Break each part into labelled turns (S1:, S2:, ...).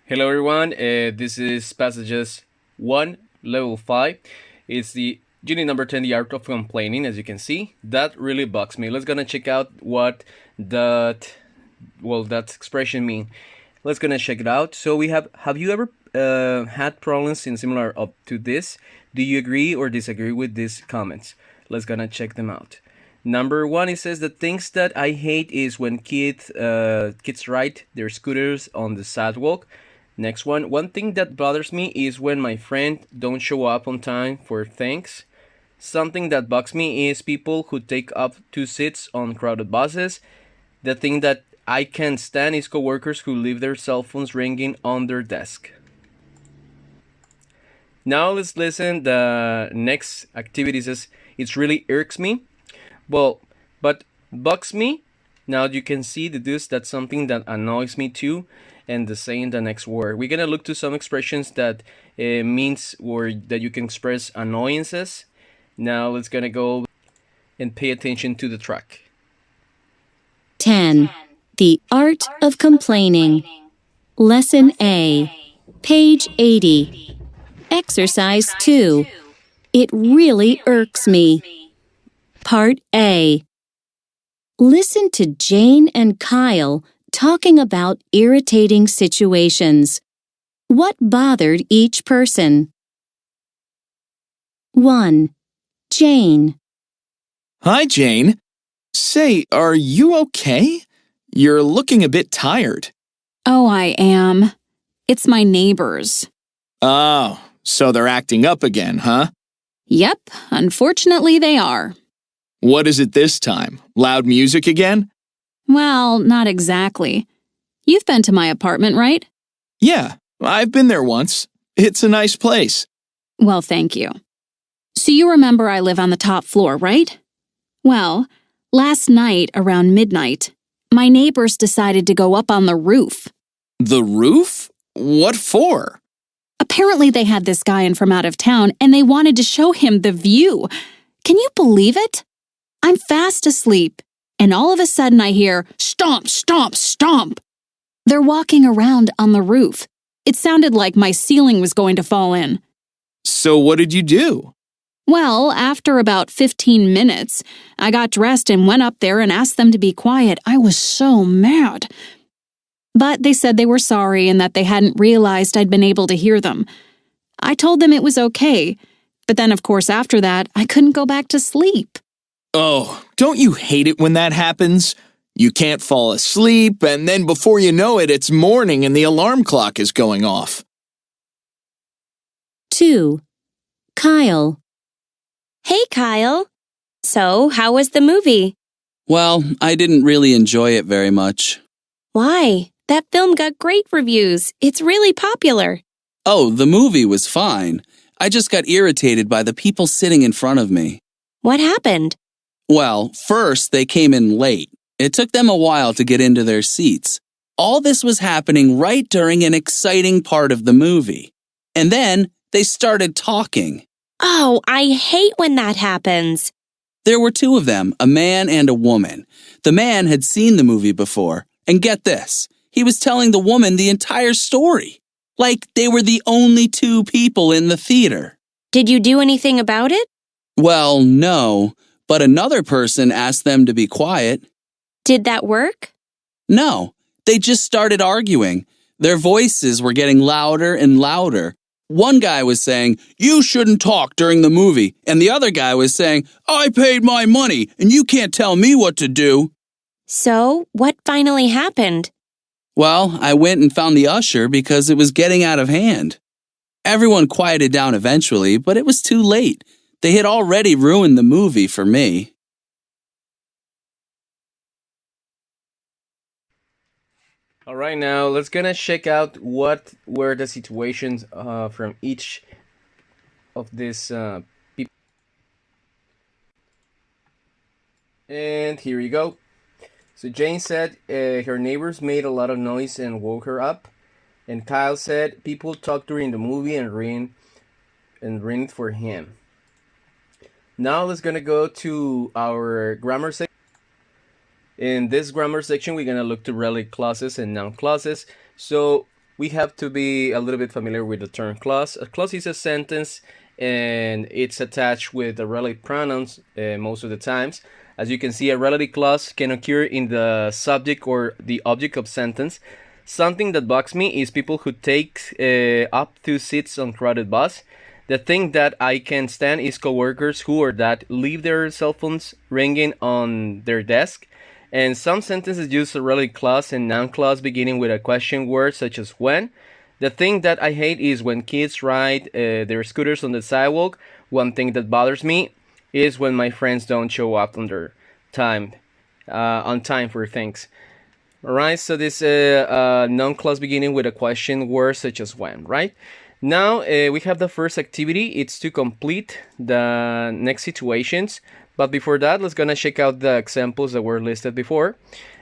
S1: Hello everyone, this is Passages 1, Level 5. It's the unit number 10, the art of complaining, as you can see. That really bugs me. Let's gonna check out what that expression mean. Let's gonna check it out. So have you ever had problems in similar up to this? Do you agree or disagree with these comments? Let's gonna check them out. Number one, it says the things that I hate is when kids ride their scooters on the sidewalk. Next one thing that bothers me is when my friend don't show up on time for things. Something that bugs me is people who take up two seats on crowded buses. The thing that I can't stand is coworkers who leave their cell phones ringing on their desk. Now let's listen. The next activity says it really irks me. Well, but bugs me. Now you can see deduce that's something that annoys me too, and the same the next word. We're gonna look to some expressions that means or that you can express annoyances. Now let's gonna go and pay attention to the track.
S2: 10. The Art of Complaining. Lesson A. Page 80. Exercise 2. It really irks me. Part A. Listen to Jane and Kyle talking about irritating situations. What bothered each person? 1. Jane.
S3: Hi, Jane. Say, are you okay? You're looking a bit tired.
S4: Oh, I am. It's my neighbors.
S3: Oh, so they're acting up again, huh?
S4: Yep, unfortunately they are.
S3: What is it this time? Loud music again?
S4: Well, not exactly. You've been to my apartment, right?
S3: Yeah, I've been there once. It's a nice place.
S4: Well, thank you. So you remember I live on the top floor, right? Well, last night around midnight, my neighbors decided to go up on the roof.
S3: The roof? What for?
S4: Apparently they had this guy in from out of town and they wanted to show him the view. Can you believe it? I'm fast asleep, and all of a sudden I hear stomp, stomp, stomp. They're walking around on the roof. It sounded like my ceiling was going to fall in.
S3: So what did you do?
S4: Well, after about 15 minutes, I got dressed and went up there and asked them to be quiet. I was so mad. But they said they were sorry and that they hadn't realized I'd been able to hear them. I told them it was okay, but then of course after that, I couldn't go back to sleep.
S3: Oh, don't you hate it when that happens? You can't fall asleep, and then before you know it, it's morning and the alarm clock is going off.
S2: 2. Kyle.
S5: Hey, Kyle. So, how was the movie?
S6: Well, I didn't really enjoy it very much.
S5: Why? That film got great reviews. It's really popular.
S6: Oh, the movie was fine. I just got irritated by the people sitting in front of me.
S5: What happened?
S6: Well, first, they came in late. It took them a while to get into their seats. All this was happening right during an exciting part of the movie. And then they started talking.
S5: Oh, I hate when that happens.
S6: There were two of them, a man and a woman. The man had seen the movie before. And get this, he was telling the woman the entire story. Like they were the only two people in the theater.
S5: Did you do anything about it?
S6: Well, no, but another person asked them to be quiet.
S5: Did that work?
S6: No, they just started arguing. Their voices were getting louder and louder. One guy was saying, "You shouldn't talk during the movie," and the other guy was saying, "I paid my money, and you can't tell me what to do."
S5: So, what finally happened?
S6: Well, I went and found the usher because it was getting out of hand. Everyone quieted down eventually, but it was too late. They had already ruined the movie for me.
S1: All right, now let's gonna check out what were the situations from each of these people. And here you go. So Jane said her neighbors made a lot of noise and woke her up. And Kyle said people talked during the movie and ran for him. Now let's gonna go to our grammar section. In this grammar section, we're going to look to relic clauses and noun clauses. So we have to be a little bit familiar with the term clause. A clause is a sentence and it's attached with the relative pronouns most of the times. As you can see, a relative clause can occur in the subject or the object of sentence. Something that bugs me is people who take up to seats on crowded bus. The thing that I can stand is coworkers who or that leave their cell phones ringing on their desk. And some sentences use a relative clause and noun clause beginning with a question word such as when. The thing that I hate is when kids ride their scooters on the sidewalk. One thing that bothers me is when my friends don't show up on their time, on time for things. Alright, so this noun clause beginning with a question word such as when, right? Now we have the first activity. It's to complete the next situations. But before that, let's gonna check out the examples that were listed before.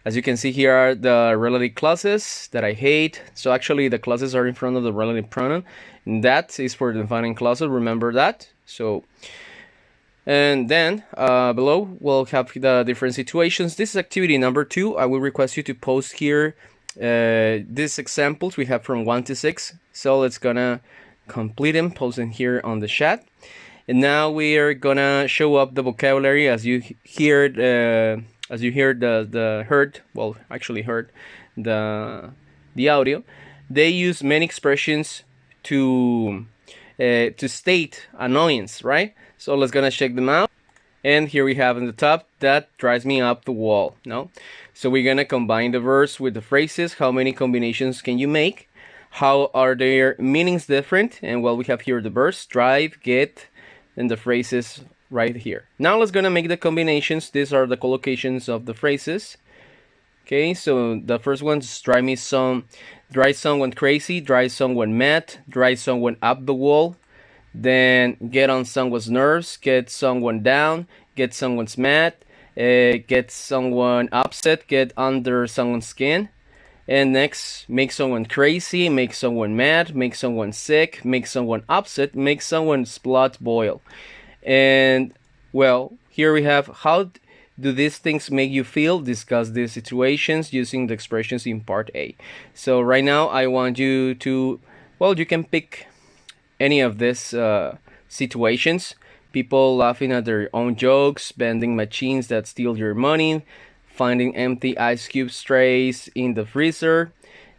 S1: As you can see, here are the relative clauses that I hate. So actually the clauses are in front of the relative pronoun. And that is for defining clauses, remember that. So, and then below we'll have the different situations. This is activity number 2. I will request you to post here these examples we have from 1 to 6. So let's gonna complete them, post them here on the chat. And now we are gonna show up the vocabulary as you heard the audio. They use many expressions to state annoyance, right? So let's gonna check them out. And here we have in the top, that drives me up the wall. No, so we're gonna combine the verbs with the phrases. How many combinations can you make? How are their meanings different? And well, we have here the verbs drive, get, and the phrases right here. Now let's gonna make the combinations. These are the collocations of the phrases. Okay, so the first one is drive someone crazy, drive someone mad, drive someone up the wall. Then get on someone's nerves, get someone down, get someone's mad, get someone upset, get under someone's skin. And next, make someone crazy, make someone mad, make someone sick, make someone upset, make someone's blood boil. And well, here we have how do these things make you feel? Discuss these situations using the expressions in part A. So right now I want you to, well, you can pick any of these situations. People laughing at their own jokes, vending machines that steal your money, finding empty ice cube trays in the freezer,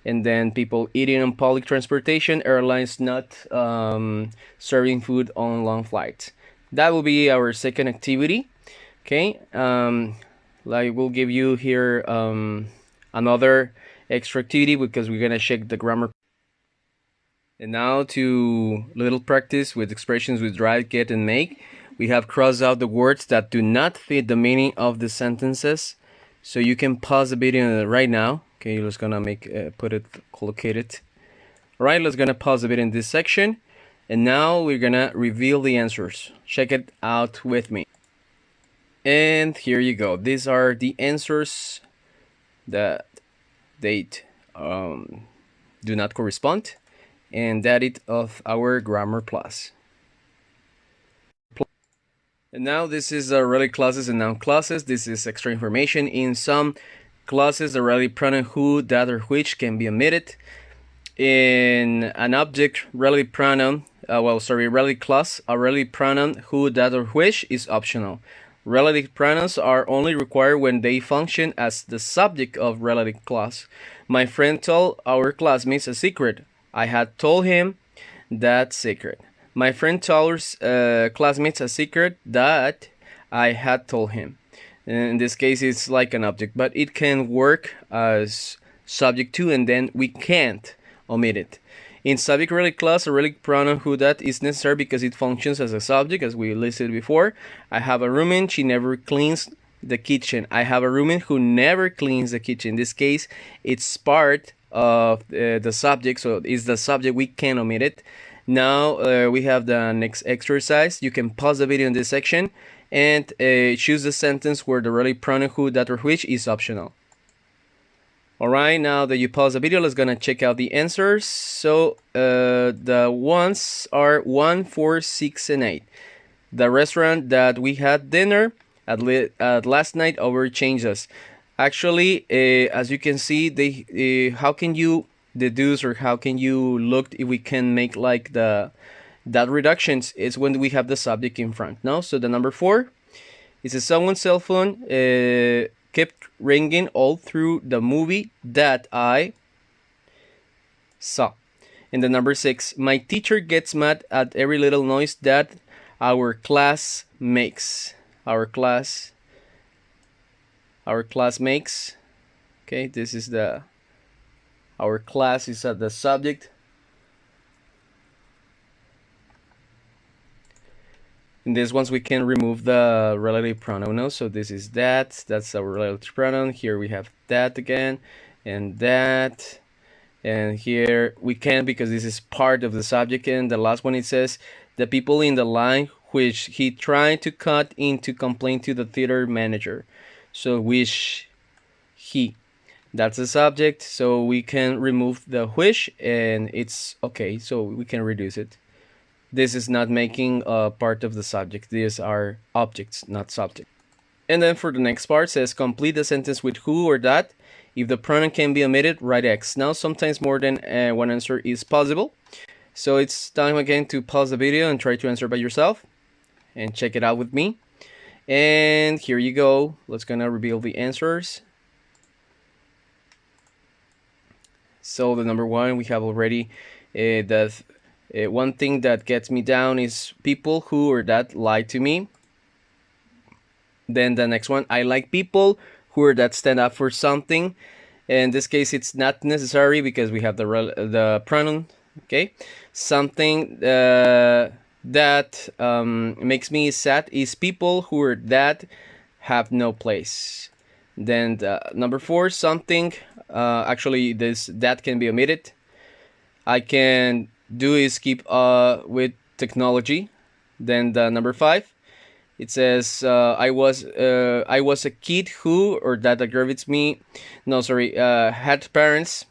S1: and then people eating on public transportation, airlines not serving food on long flights. That will be our second activity. Okay, I will give you here another extra activity because we're gonna check the grammar. And now to little practice with expressions with drive, get, and make. We have crossed out the words that do not fit the meaning of the sentences. So you can pause the video right now. Okay, you're just gonna put it collocated. All right, let's gonna pause a bit in this section. And now we're gonna reveal the answers. Check it out with me. And here you go. These are the answers that date do not correspond. And that it of our Grammar Plus. And now this is relative clauses and noun clauses. This is extra information. In some clauses, the relative pronoun who, that, or which can be omitted. In an object relative pronoun, relative clause, a relative pronoun who, that, or which is optional. Relative pronouns are only required when they function as the subject of relative clause. My friend told our classmates a secret. I had told him that secret. My friend told classmates a secret that I had told him. In this case, it's like an object, but it can work as subject to, and then we can't omit it. In subject relative clause, a relative pronoun who that is necessary because it functions as a subject, as we listed before. I have a roommate, she never cleans the kitchen. I have a roommate who never cleans the kitchen. In this case, it's part of the subject, so it's the subject, we can omit it. Now we have the next exercise. You can pause the video in this section and choose the sentence where the relative pronoun who, that, or which is optional. Alright, now that you pause the video, let's gonna check out the answers. So the ones are 1, 4, 6, and 8. The restaurant that we had dinner at last night overchanged us. Actually, as you can see, how can you deduce, or how can you look if we can make like that reductions is when we have the subject in front. No, so the number 4 is a someone's cell phone kept ringing all through the movie that I saw. And the number 6, my teacher gets mad at every little noise that our class makes. Our class makes. Okay, this is our class is at the subject. In this ones we can remove the relative pronoun. No? So this is that's our relative pronoun. Here we have that again, and that. And here we can, because this is part of the subject. And the last one, it says the people in the line which he tried to cut into complain to the theater manager. So which he, that's the subject. So we can remove the which, and it's okay. So we can reduce it. This is not making a part of the subject. These are objects, not subject. And then for the next part, says complete the sentence with who or that. If the pronoun can be omitted, write X. Now, sometimes more than one answer is possible. So it's time again to pause the video and try to answer by yourself and check it out with me. And here you go. Let's gonna reveal the answers. So the number 1, we have already that one thing that gets me down is people who or that lie to me. Then the next one, I like people who or that stand up for something. In this case, it's not necessary because we have the pronoun. Okay, something that makes me sad is people who or that have no place. Then the number 4, something actually that can be omitted. I can do is keep with technology. Then the number 5, it says I was a kid who or that aggravates me. No, sorry, had parents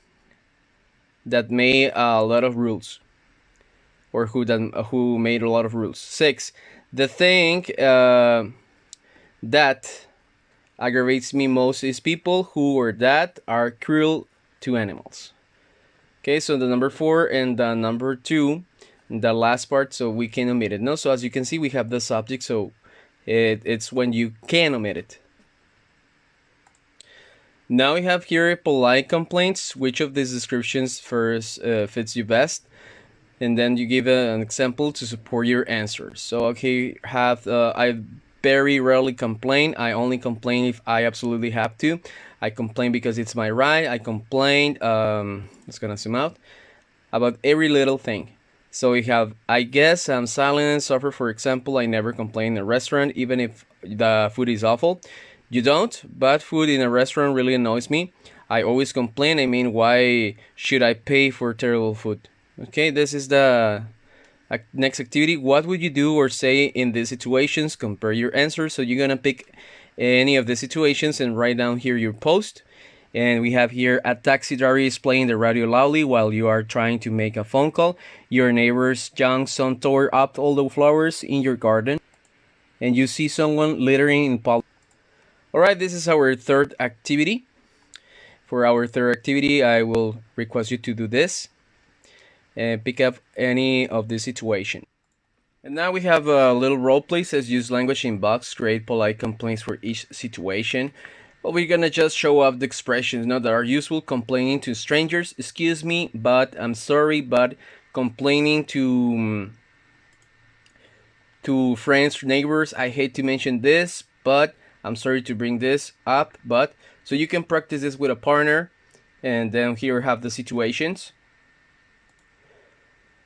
S1: that made a lot of rules, or who made a lot of rules. 6, the thing that aggravates me most is people who or that are cruel to animals. Okay, so the number 4 and the number 2, the last part, so we can omit it. No, so as you can see, we have the subject, so it's when you can omit it. Now we have here polite complaints. Which of these descriptions first fits you best? And then you give an example to support your answer. So okay, I very rarely complain. I only complain if I absolutely have to. I complain because it's my right. I complain, let's gonna zoom out, about every little thing. So we have, I guess I'm silent and suffer. For example, I never complain in a restaurant, even if the food is awful. You don't? Bad food in a restaurant really annoys me. I always complain. I mean, why should I pay for terrible food? Okay, this is the next activity. What would you do or say in these situations? Compare your answers. So you're gonna pick any of the situations and write down here your post. And we have here a taxi driver is playing the radio loudly while you are trying to make a phone call. Your neighbor's young son tore up all the flowers in your garden, and you see someone littering in public. All right, this is our third activity. For our third activity, I will request you to do this and pick up any of the situation. And now we have a little role play. Says use language in box, create polite complaints for each situation. Well, we're gonna just show off the expressions that are useful. Complaining to strangers, excuse me, but I'm sorry, but complaining to friends, neighbors, I hate to mention this, but I'm sorry to bring this up, but. So you can practice this with a partner, and then here have the situations.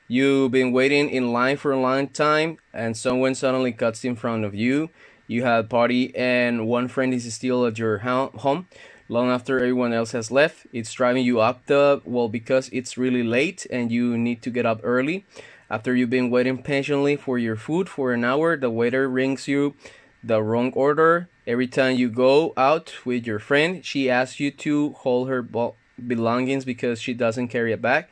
S1: You've been waiting in line for a long time, and someone suddenly cuts in front of you. You had a party, and one friend is still at your home long after everyone else has left. It's driving you up because it's really late and you need to get up early. After you've been waiting patiently for your food for an hour, the waiter rings you the wrong order. Every time you go out with your friend, she asks you to hold her belongings because she doesn't carry a bag.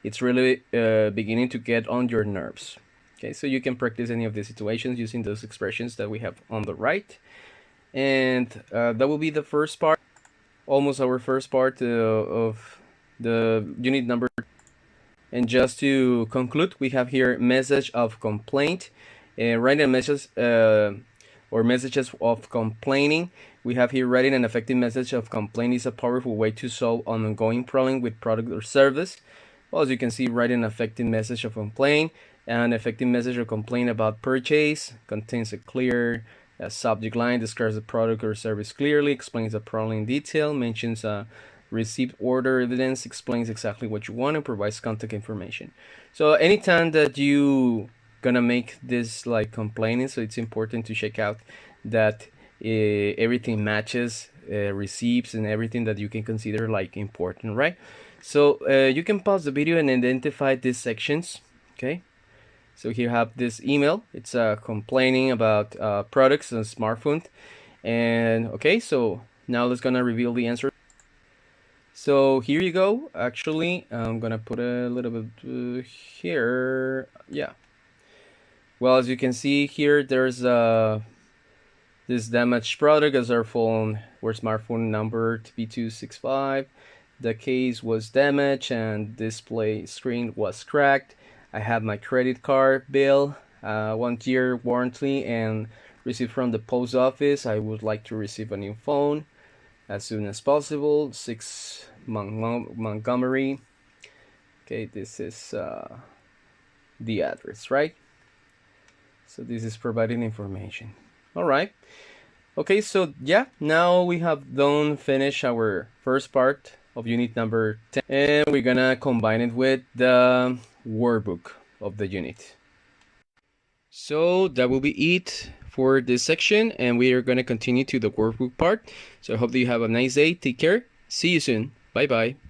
S1: It's really beginning to get on your nerves. Okay, so you can practice any of these situations using those expressions that we have on the right. And that will be the first part, almost our first part of the unit number. And just to conclude, we have here message of complaint. Writing a message or messages of complaining. We have here writing an effective message of complaint is a powerful way to solve an ongoing problem with product or service. Well, as you can see, writing an effective message of complaint. An effective message of complaint about purchase contains a clear subject line, describes the product or service clearly, explains the problem in detail, mentions a received order evidence, explains exactly what you want, and provides contact information. So anytime that you gonna make this like complaining, so it's important to check out that everything matches receipts and everything that you can consider like important, right? So you can pause the video and identify these sections. Okay, so here have this email. It's complaining about products and smartphone. And okay, so now let's gonna reveal the answer. So here you go. Actually, I'm gonna put a little bit here. Yeah. Well, as you can see here, there's this damaged product as our phone or smartphone number TB265. The case was damaged and display screen was cracked. I have my credit card bill, 1 year warranty, and received from the post office. I would like to receive a new phone as soon as possible. 6 Montgomery. Okay, this is the address, right? So this is providing information. All right. Okay, so yeah, now we have finished our first part of unit number 10, and we're gonna combine it with the workbook of the unit. So that will be it for this section, and we are gonna continue to the workbook part. So I hope that you have a nice day. Take care. See you soon. Bye bye.